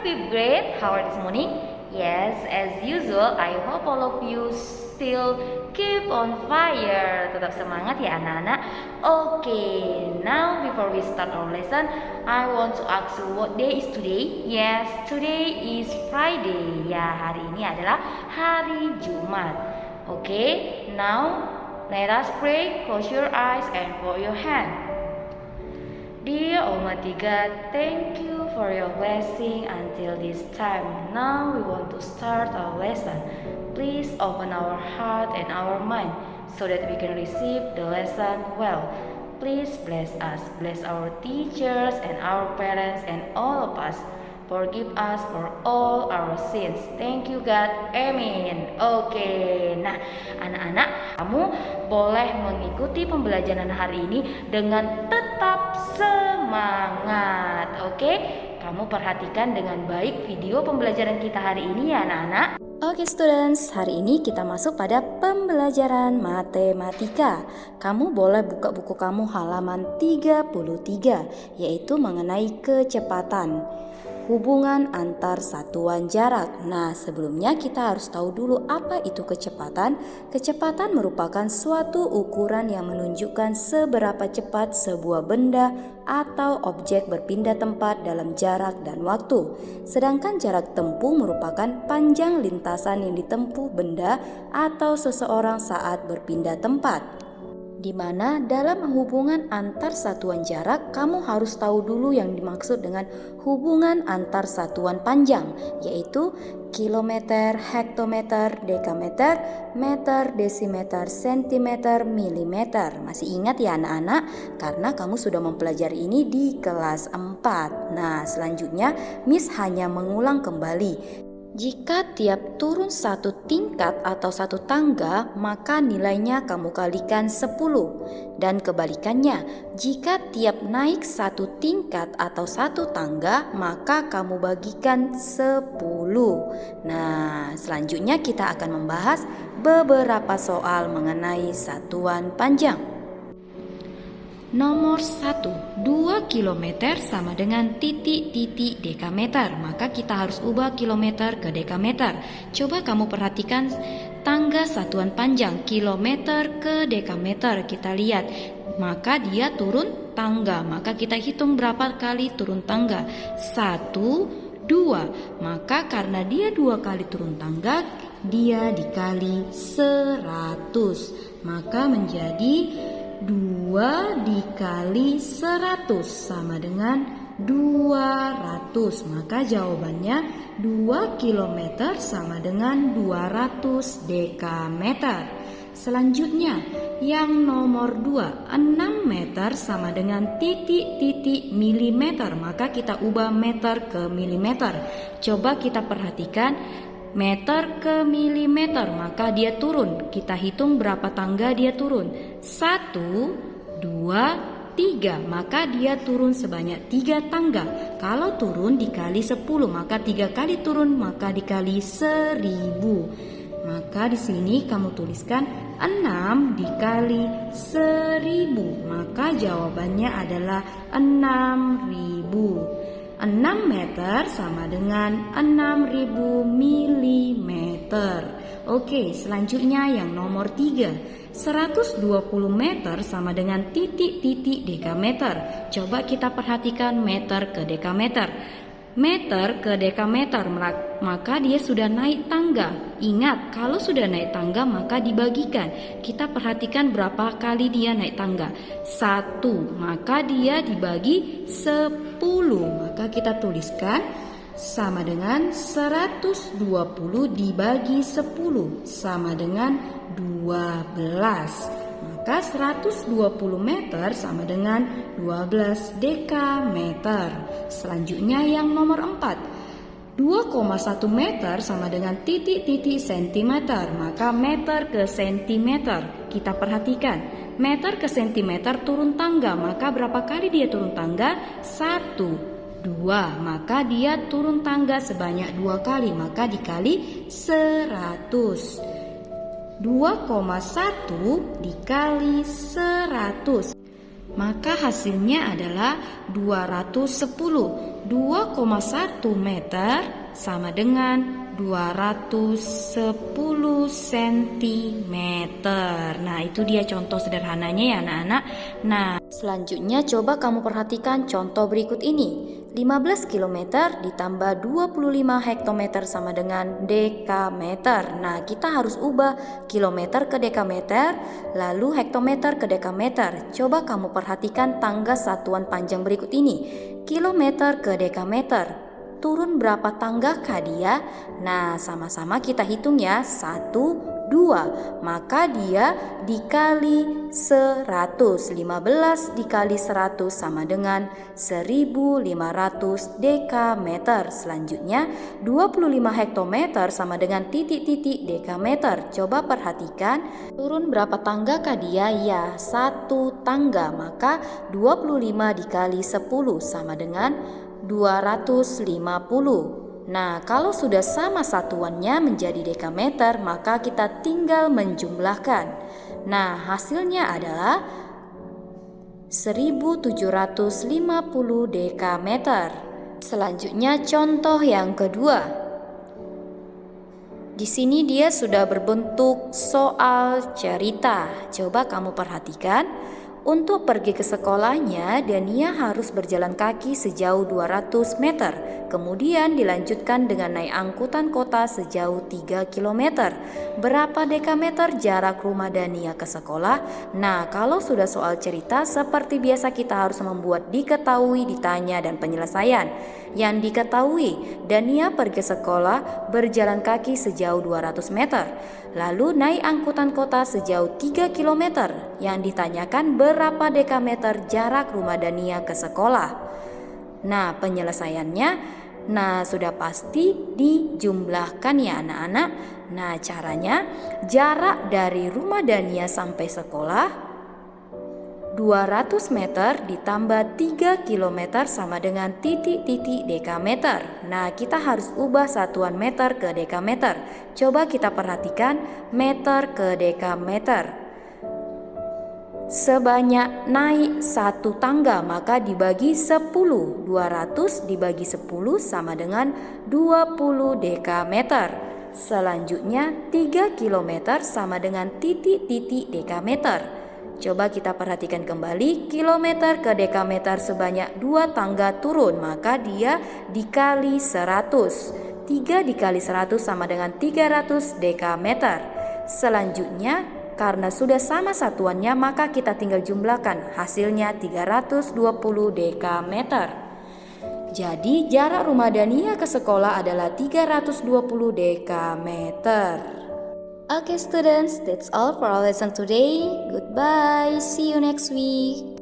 fifth grade, how are this morning? Yes, as usual, I hope all of you still keep on fire. Tetap semangat ya anak-anak. Okay, now before we start our lesson, I want to ask you what day is today? Yes, today is Friday. Ya, hari ini adalah hari Jumat. Okay, now let us pray. Close your eyes and fold your hand. Dear Almighty God, thank you for your blessing until this time. Now we want to start our lesson. Please open our heart and our mind so that we can receive the lesson well. Please bless us, bless our teachers and our parents and all of us. Forgive us for all our sins. Thank you God. Amin. Oke. Nah, anak-anak, kamu boleh mengikuti pembelajaran hari ini dengan tetap semangat. Oke? Kamu perhatikan dengan baik video pembelajaran kita hari ini ya anak-anak. Oke students, hari ini kita masuk pada pembelajaran matematika. Kamu boleh buka buku kamu halaman 33, yaitu mengenai kecepatan. Hubungan antar satuan jarak. Nah, sebelumnya kita harus tahu dulu apa itu kecepatan. Kecepatan merupakan suatu ukuran yang menunjukkan seberapa cepat sebuah benda atau objek berpindah tempat dalam jarak dan waktu. Sedangkan jarak tempuh merupakan panjang lintasan yang ditempuh benda atau seseorang saat berpindah tempat. Di mana dalam hubungan antar satuan jarak, kamu harus tahu dulu yang dimaksud dengan hubungan antar satuan panjang, yaitu kilometer, hektometer, dekameter, meter, desimeter, sentimeter, milimeter. Masih ingat ya anak-anak? Karena kamu sudah mempelajari ini di kelas 4. Nah, selanjutnya Miss hanya mengulang kembali. Jika tiap turun satu tingkat atau satu tangga, maka nilainya kamu kalikan 10. Dan kebalikannya, jika tiap naik satu tingkat atau satu tangga, maka kamu bagikan 10. Nah, selanjutnya kita akan membahas beberapa soal mengenai satuan panjang. Nomor 1, 2 km sama dengan titik-titik dekameter. Maka kita harus ubah kilometer ke dekameter. Coba kamu perhatikan tangga satuan panjang kilometer ke dekameter. Kita lihat, maka dia turun tangga. Maka kita hitung berapa kali turun tangga. 1, 2. Maka karena dia 2 kali turun tangga, dia dikali 100. Maka menjadi 2 dikali 100 sama dengan 200. Maka jawabannya 2 km sama dengan 200 dekameter. Selanjutnya yang nomor 2, 6 meter sama dengan titik-titik milimeter. Maka kita ubah meter ke milimeter. Coba kita perhatikan meter ke milimeter, maka dia turun. Kita hitung berapa tangga dia turun. 1, 2, 3. Maka dia turun sebanyak 3 tangga. Kalau turun dikali 10, maka 3 kali turun, maka dikali 1000. Maka di sini kamu tuliskan 6 dikali 1000. Maka jawabannya adalah 6000. 6 meter sama dengan 6000 milimeter. Oke, selanjutnya yang nomor 3. 120 meter sama dengan titik-titik dekameter. Coba kita perhatikan meter ke dekameter. Meter ke dekameter, maka dia sudah naik tangga. Ingat, kalau sudah naik tangga maka dibagikan. Kita perhatikan berapa kali dia naik tangga. 1, maka dia dibagi 10. Maka kita tuliskan sama dengan 120 dibagi 10 sama dengan 12. Maka 120 meter sama dengan 12 dekameter. Selanjutnya yang nomor 4. 2,1 meter sama dengan titik-titik sentimeter. Maka meter ke sentimeter. Kita perhatikan. Meter ke sentimeter turun tangga. Maka berapa kali dia turun tangga? 1, 2. Maka dia turun tangga sebanyak 2 kali. Maka dikali 100. 2,1 dikali 100. maka hasilnya adalah 210. 2,1 meter sama dengan 210 cm. Nah, itu dia contoh sederhananya ya anak-anak. Nah, selanjutnya coba kamu perhatikan contoh berikut ini. 15 km ditambah 25 hektometer sama dengan dekameter. Nah, kita harus ubah kilometer ke dekameter, lalu hektometer ke dekameter. Coba kamu perhatikan tangga satuan panjang berikut ini. Kilometer ke dekameter. Turun berapa tangga kah dia? Nah, sama-sama kita hitung ya. 1, 2. Maka dia dikali 100. 15 dikali 100 sama dengan 1500 dekameter. Selanjutnya 25 hektometer sama dengan titik-titik dekameter. Coba perhatikan, turun berapa tangga kah dia? Ya, 1 tangga. Maka 25 dikali 10 sama dengan 250. Nah, kalau sudah sama satuannya menjadi dekameter, maka kita tinggal menjumlahkan. Nah, hasilnya adalah 1750 dekameter. Selanjutnya contoh yang kedua. Di sini dia sudah berbentuk soal cerita. Coba kamu perhatikan. Untuk pergi ke sekolahnya, Dania harus berjalan kaki sejauh 200 meter. Kemudian dilanjutkan dengan naik angkutan kota sejauh 3 km. Berapa dekameter jarak rumah Dania ke sekolah? Nah, kalau sudah soal cerita, seperti biasa kita harus membuat diketahui, ditanya, dan penyelesaian. Yang diketahui, Dania pergi sekolah berjalan kaki sejauh 200 meter. Lalu naik angkutan kota sejauh 3 km. Yang ditanyakan berapa dekameter jarak rumah Dania ke sekolah. Nah, penyelesaiannya, nah sudah pasti dijumlahkan ya anak-anak. Nah, caranya jarak dari rumah Dania sampai sekolah 200 meter ditambah 3 km sama dengan titik-titik dekameter. Nah, kita harus ubah satuan meter ke dekameter. Coba kita perhatikan meter ke dekameter. Sebanyak naik 1 tangga, maka dibagi 10. 200 dibagi 10 sama dengan 20 dekameter. Selanjutnya 3 km sama dengan titik-titik dekameter. Coba kita perhatikan kembali, kilometer ke dekameter sebanyak 2 tangga turun, maka dia dikali 100. 3 dikali 100 sama dengan 300 dekameter. Selanjutnya, karena sudah sama satuannya, maka kita tinggal jumlahkan. Hasilnya 320 dekameter. Jadi jarak rumah Dania ke sekolah adalah 320 dekameter. Okay students, that's all for our lesson today. Goodbye, see you next week.